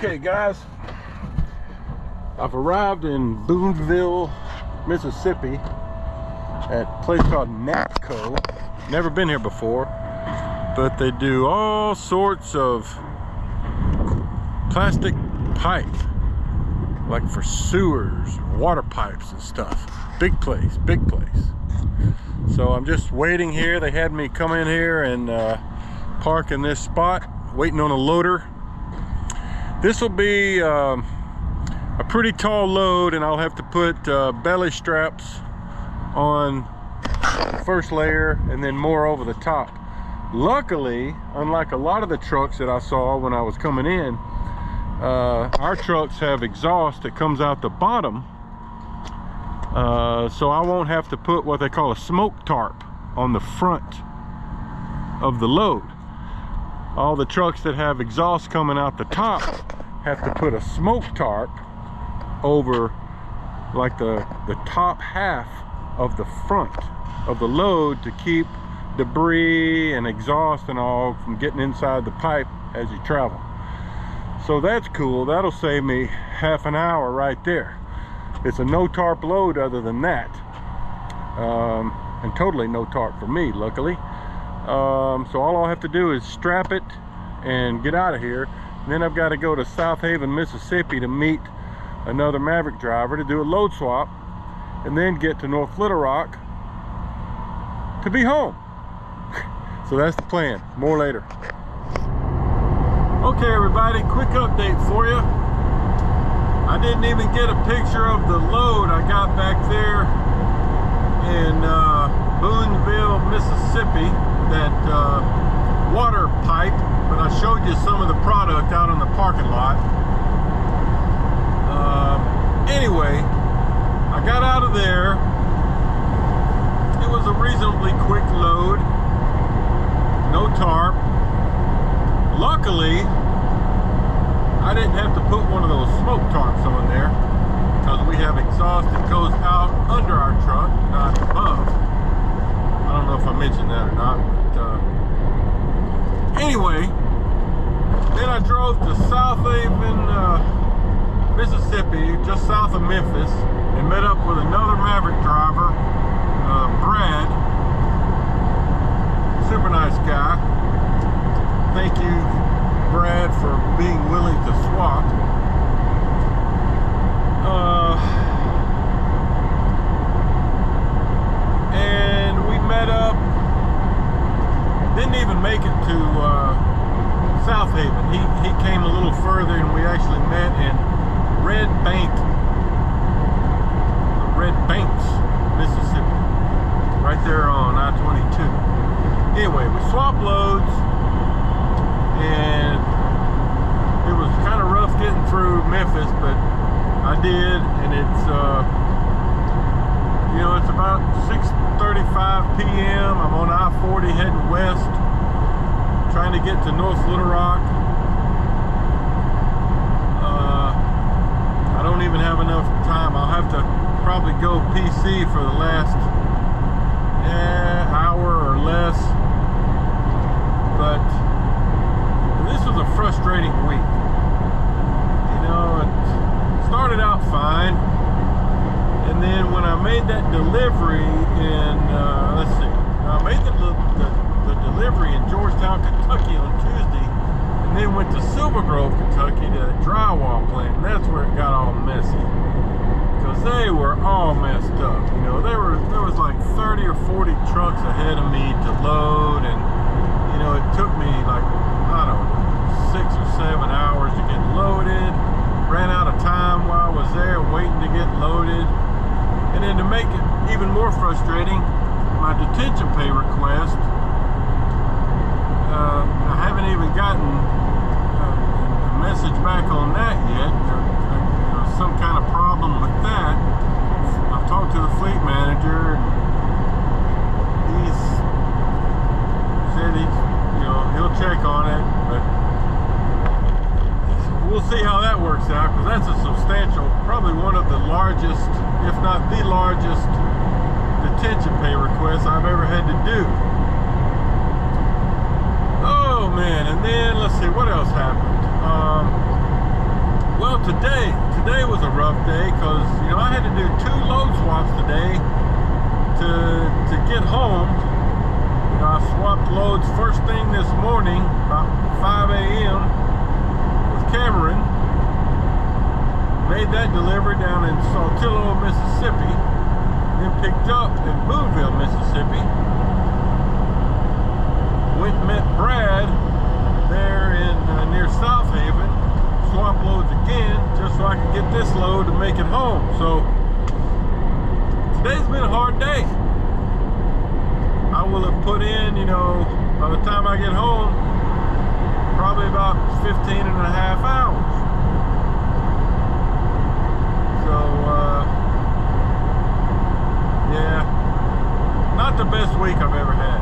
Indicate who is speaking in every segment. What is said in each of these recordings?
Speaker 1: Okay guys, I've arrived in Booneville, Mississippi at a place called NAPCO. Never been here before, but they do all sorts of plastic pipe, like for sewers, water pipes and stuff. Big place, big place. So I'm just waiting here. They had me come in here and park in this spot, waiting on a loader. This will be a pretty tall load, and I'll have to put belly straps on the first layer and then more over the top. Luckily, unlike a lot of the trucks that I saw when I was coming in, our trucks have exhaust that comes out the bottom, so I won't have to put what they call a smoke tarp on the front of the load. All the trucks that have exhaust coming out the top have to put a smoke tarp over like the top half of the front of the load to keep debris and exhaust and all from getting inside the pipe as you travel. So that's cool. That'll save me half an hour right there. It's a no tarp load other than that, and totally no tarp for me, luckily. So all I'll have to do is strap it and get out of here. And then I've got to go to South Haven, Mississippi to meet another Maverick driver to do a load swap, and then get to North Little Rock to be home. So that's the plan. More later. Okay everybody, quick update for you. I didn't even get a picture of the load I got back there in Booneville, Mississippi, that water pipe, but I showed you some of the product out in the parking lot. Anyway, I got out of there. It was a reasonably quick load, no tarp. Luckily, I didn't have to put one of those smoke tarps on there, because we have exhaust that goes out under our truck, not above. I don't know if I mentioned that or not, but anyway, then I drove to South Haven, Mississippi, just south of Memphis, and met up with another Maverick driver, Brad. Super nice guy. Thank you, Brad, for being willing to swap. And we met up, didn't even make it to South Haven. He came a little further, and we actually met in Red Banks, Mississippi, right there on I-22. Anyway, we swapped loads, and it was kind of rough getting through Memphis, but I did, and it's you know, it's about 6:35 p.m. I'm on I-40 heading west, trying to get to North Little Rock. I don't even have enough time. I'll have to probably go PC for the last hour or less, but this was a frustrating week. You know, it started out fine, and then when I made that delivery in, let's see, I made the delivery in Georgetown, Kentucky on Tuesday, and then went to Silver Grove, Kentucky to the drywall plant, and that's where it got all messy, because they were all messed up. You know, there was like 30 or 40 trucks ahead of me to load, and you know, it took me like, I don't know, 6 or 7 hours to get loaded. Ran out of time while I was there waiting to get loaded. And then to make it even more frustrating, my detention pay request, I haven't even gotten a message back on that yet. There's some kind of problem with that. I've talked to the fleet manager, and he's said he'll check on it, but we'll see how that works out, because that's a substantial, probably one of the largest, if not the largest, detention pay requests I've ever had to do. Oh man, and then let's see what else happened. Well, today was a rough day because, you know, I had to do 2 load swaps today to get home. You know, I swapped loads first thing this morning, about 5 a.m. with Cameron. Made that delivery down in Saltillo, Mississippi. Then picked up in Boonville, Mississippi. Went and met Brad there in near South Haven. Swap loads again just so I could get this load to make it home. So today's been a hard day. I will have put in, you know, by the time I get home, probably about 15 and a half hours. So yeah, not the best week I've ever had.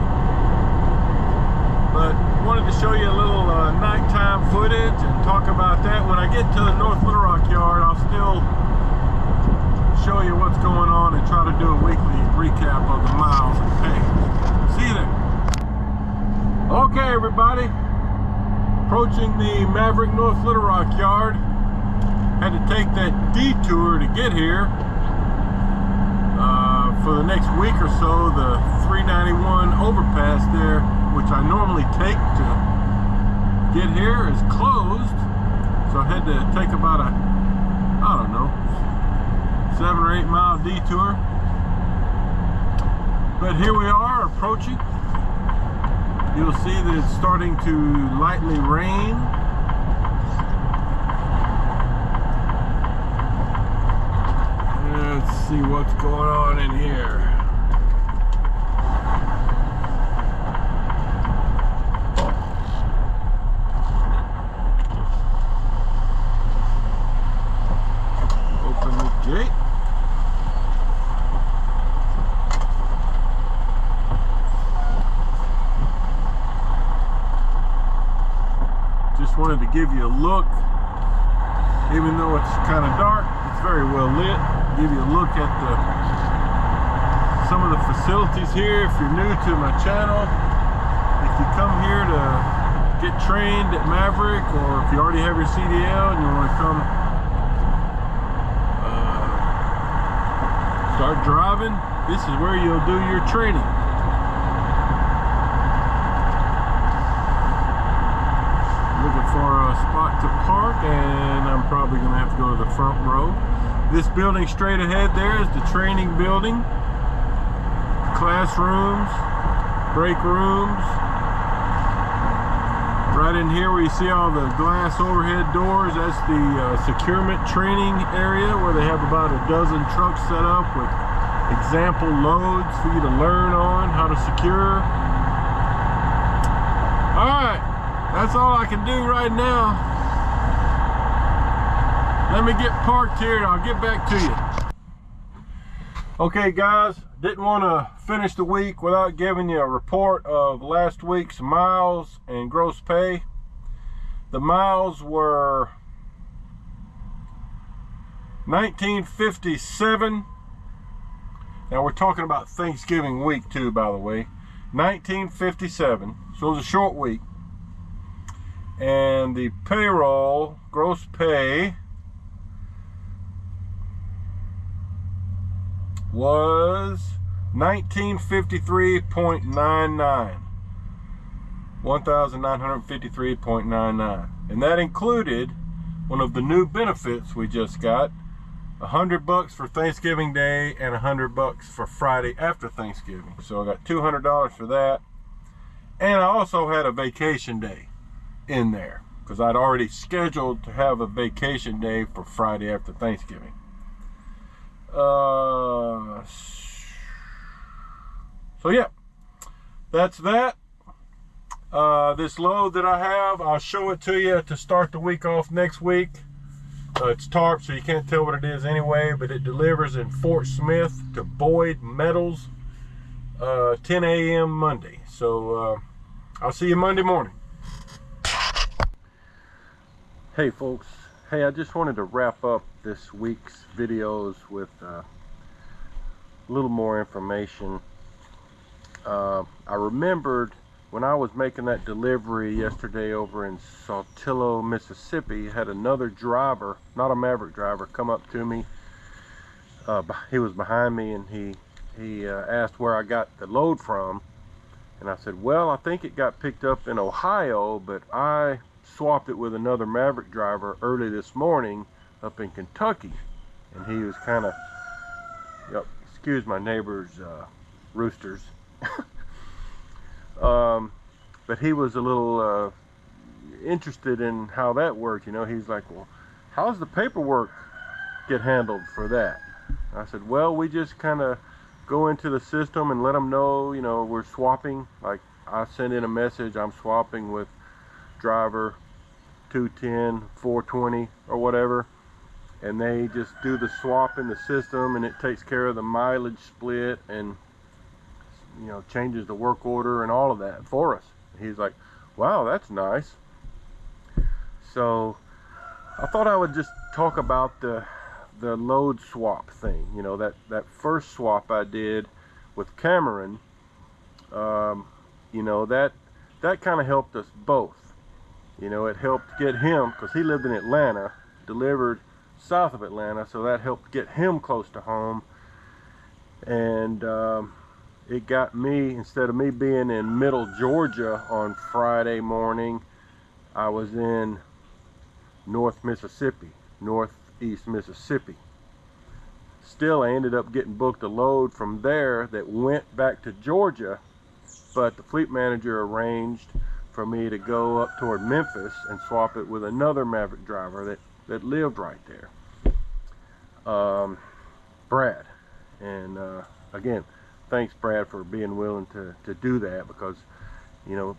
Speaker 1: But wanted to show you a little nighttime footage and talk about that. When I get to the North Little Rock yard, I'll still show you what's going on and try to do a weekly recap of the miles and pay. See you there. Okay, everybody. Approaching the Maverick North Little Rock yard. Had to take that detour to get here. For the next week or so, the 391 overpass there, which I normally take to get here, is closed. So I had to take about a, I don't know, 7 or 8 mile detour. But here we are approaching. You'll see that it's starting to lightly rain. Let's see what's going on in here. Open the gate. Just wanted to give you a look. Even though it's kind of dark, it's very well lit. Give you a look at some of the facilities here. If you're new to my channel, if you come here to get trained at Maverick, or if you already have your CDL and you want to come start driving, this is where you'll do your training. Looking for a spot to park, and I'm probably going to have to go to the front row. This building straight ahead there is the training building. Classrooms, break rooms. Right in here where you see all the glass overhead doors, that's the securement training area where they have about a dozen trucks set up with example loads for you to learn on how to secure. Alright, that's all I can do right now. Let me get parked here and I'll get back to you. Okay guys, didn't want to finish the week without giving you a report of last week's miles and gross pay. The miles were 1957. Now we're talking about Thanksgiving week too, by the way. 1957, so it was a short week. And the payroll, gross pay, was 1953.99, 1953.99, and that included one of the new benefits we just got, $100 for Thanksgiving Day and $100 for Friday after Thanksgiving. So I got $200 for that, and I also had a vacation day in there because I'd already scheduled to have a vacation day for Friday after Thanksgiving. So yeah, that's that. This load that I have, I'll show it to you to start the week off next week. It's tarp, so you can't tell what it is anyway, but it delivers in Fort Smith to Boyd Metals 10 a.m. Monday. So I'll see you Monday morning. Hey folks, hey, I just wanted to wrap up this week's videos with a little more information. I remembered when I was making that delivery yesterday over in Saltillo, Mississippi, had another driver, not a Maverick driver, come up to me. He was behind me, and he asked where I got the load from. And I said, well, I think it got picked up in Ohio, but I swapped it with another Maverick driver early this morning up in Kentucky. And he was kind of, yep, excuse my neighbor's roosters. But he was a little interested in how that worked. You know, he's like, well, how's the paperwork get handled for that? I said, well, we just kind of go into the system and let them know, you know, we're swapping. Like, I send in a message, I'm swapping with driver 210, 420 or whatever, and they just do the swap in the system, and it takes care of the mileage split and, you know, changes the work order and all of that for us. He's like, wow, that's nice. So I thought I would just talk about the load swap thing. You know, that first swap I did with Cameron, you know, that kind of helped us both. You know, it helped get him, because he lived in Atlanta, delivered south of Atlanta, so that helped get him close to home. And it got me, instead of me being in middle Georgia on Friday morning, I was in northeast Mississippi. Still, I ended up getting booked a load from there that went back to Georgia, but the fleet manager arranged for me to go up toward Memphis and swap it with another Maverick driver that lived right there, Brad. And again, thanks, Brad, for being willing to do that, because, you know,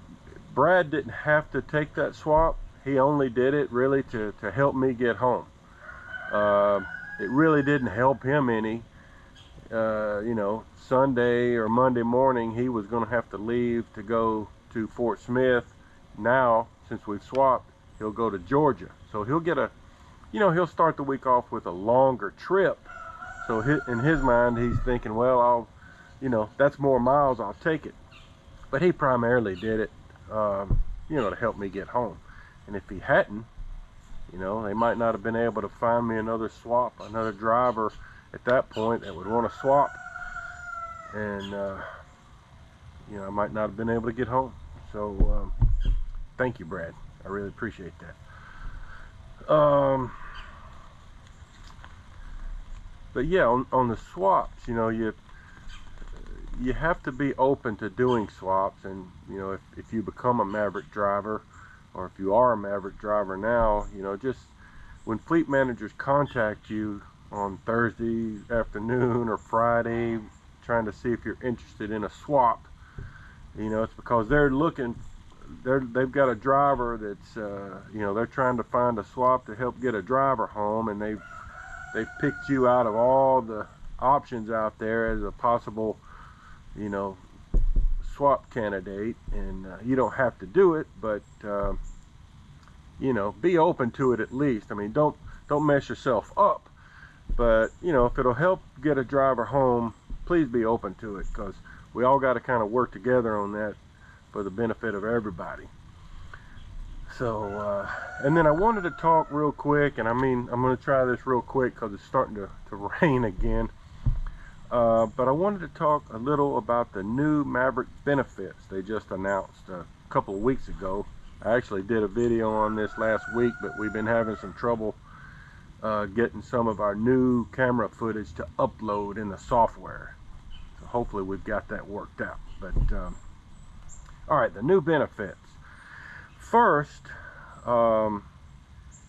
Speaker 1: Brad didn't have to take that swap. He only did it really to help me get home. It really didn't help him any. You know, Sunday or Monday morning, he was going to have to leave to go to Fort Smith. Now, since we've swapped, he'll go to Georgia. So he'll get he'll start the week off with a longer trip. So in his mind, he's thinking, well, that's more miles, I'll take it. But he primarily did it, to help me get home. And if he hadn't, they might not have been able to find me another driver at that point that would want to swap. And, I might not have been able to get home. So, thank you, Brad. I really appreciate that. But yeah, on the swaps, you have to be open to doing swaps. And, if you become a Maverick driver, or if you are a Maverick driver now, just when fleet managers contact you on Thursday afternoon or Friday trying to see if you're interested in a swap, it's because they've got a driver that's they're trying to find a swap to help get a driver home, and they've picked you out of all the options out there as a possible swap candidate. And you don't have to do it, but be open to it at least. I mean, don't mess yourself up, but if it'll help get a driver home, please be open to it, because we all got to kind of work together on that for the benefit of everybody. So and then I wanted to talk real quick, and I'm going to try this real quick because it's starting to rain again. But I wanted to talk a little about the new Maverick benefits they just announced a couple of weeks ago. I actually did a video on this last week, but we've been having some trouble getting some of our new camera footage to upload in the software. So hopefully we've got that worked out. But all right, the new benefits. First,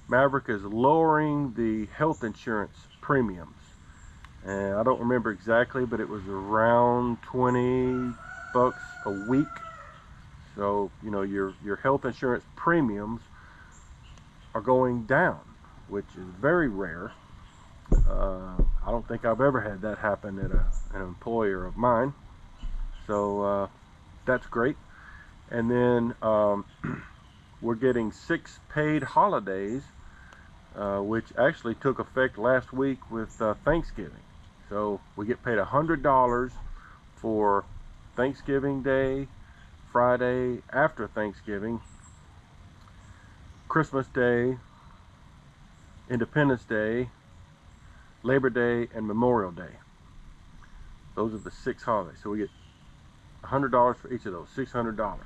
Speaker 1: Maverick is lowering the health insurance premiums. And I don't remember exactly, but it was around $20 a week. So, your health insurance premiums are going down, which is very rare. I don't think I've ever had that happen at an employer of mine. So that's great. And then we're getting 6 paid holidays, which actually took effect last week with Thanksgiving. So we get paid $100 for Thanksgiving Day, Friday after Thanksgiving, Christmas Day, Independence Day, Labor Day, and Memorial Day. Those are the 6 holidays. So we get $100 for each of those, $600.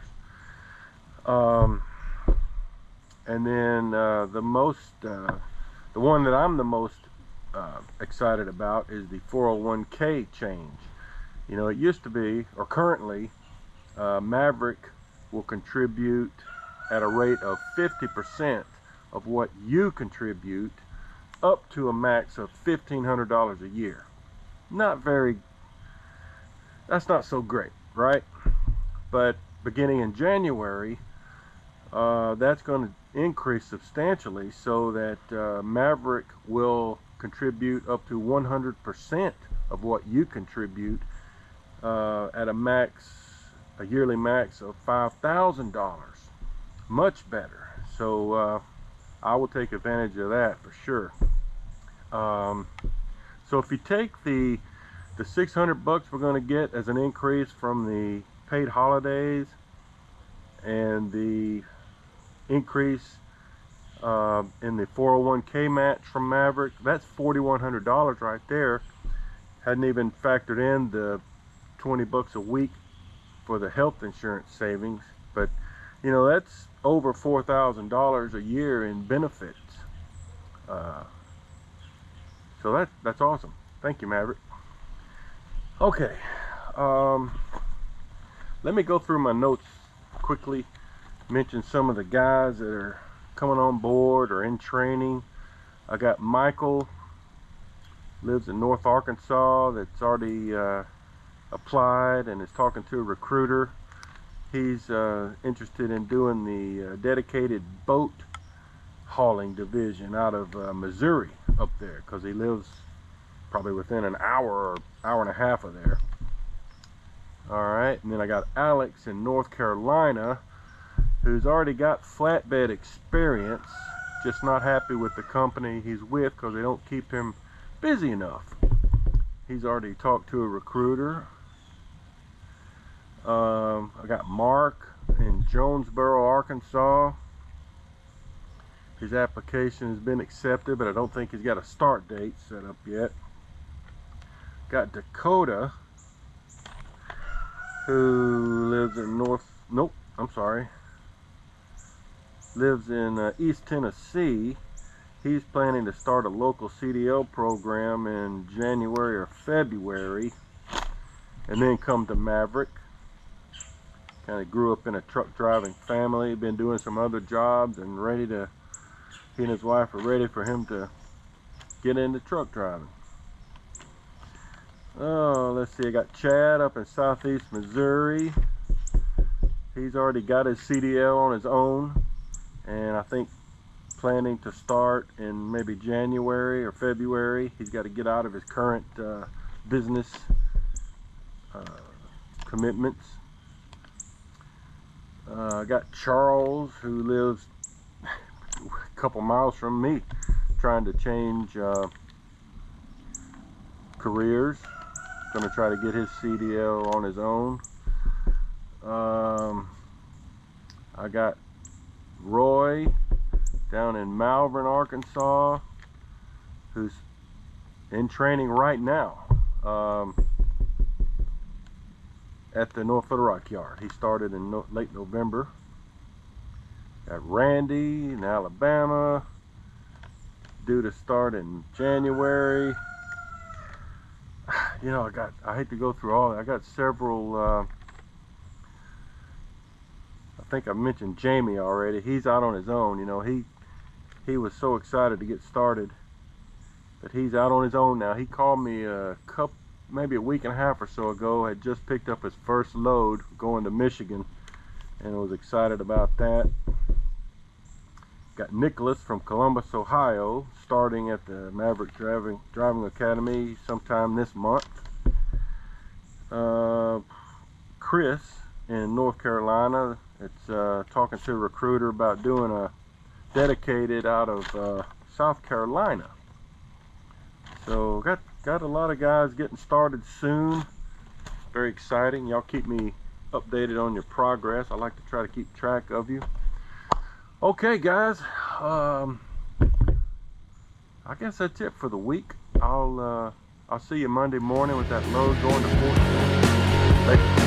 Speaker 1: And then the one that I'm the most excited about is the 401k change. You know, it used to be, or currently, Maverick will contribute at a rate of 50% of what you contribute, up to a max of $1,500 a year. That's not so great, right? But beginning in January, that's going to increase substantially, so that Maverick will contribute up to 100% of what you contribute, at a yearly max of $5,000. Much better. So I will take advantage of that for sure. So if you take the $600 we're going to get as an increase from the paid holidays, and the increase in the 401k match from Maverick, that's $4,100 right there. Hadn't even factored in the $20 a week for the health insurance savings, but you know, that's over $4,000 a year in benefits. So that's awesome. Thank you, Maverick. Okay, let me go through my notes quickly, mention some of the guys that are coming on board or in training. I got Michael, lives in North Arkansas, that's already applied and is talking to a recruiter. He's interested in doing the dedicated boat hauling division out of Missouri up there, because he lives probably within an hour or hour and a half of there. All right, and then I got Alex in North Carolina, who's already got flatbed experience, just not happy with the company he's with because they don't keep him busy enough. He's already talked to a recruiter. I got Mark in Jonesboro, Arkansas. His application has been accepted, but I don't think he's got a start date set up yet. Got Dakota, who lives in lives in East Tennessee. He's planning to start a local CDL program in January or February, and then come to Maverick. Kind of grew up in a truck driving family, been doing some other jobs, and he and his wife are ready for him to get into truck driving. Oh, let's see, I got Chad up in Southeast Missouri. He's already got his CDL on his own, and I think planning to start in maybe January or February. He's got to get out of his current business commitments. I got Charles, who lives a couple miles from me, trying to change careers. Going to try to get his CDL on his own. I got Roy down in Malvern, Arkansas, who's in training right now at the North Little Rock yard. He started in late November. Got Randy in Alabama, due to start in January. You know, I hate to go through all that. I got several. I think I mentioned Jamie already. He's out on his own. You know, he was so excited to get started, but he's out on his own now. He called me maybe a week and a half or so ago. Had just picked up his first load going to Michigan, and was excited about that. Got Nicholas from Columbus, Ohio, starting at the Maverick Driving Academy sometime this month. Chris in North Carolina, it's talking to a recruiter about doing a dedicated out of South Carolina. So got a lot of guys getting started soon. Very exciting. Y'all keep me updated on your progress. I like to try to keep track of you. Okay, guys. I guess that's it for the week. I'll see you Monday morning with that load going to Fort.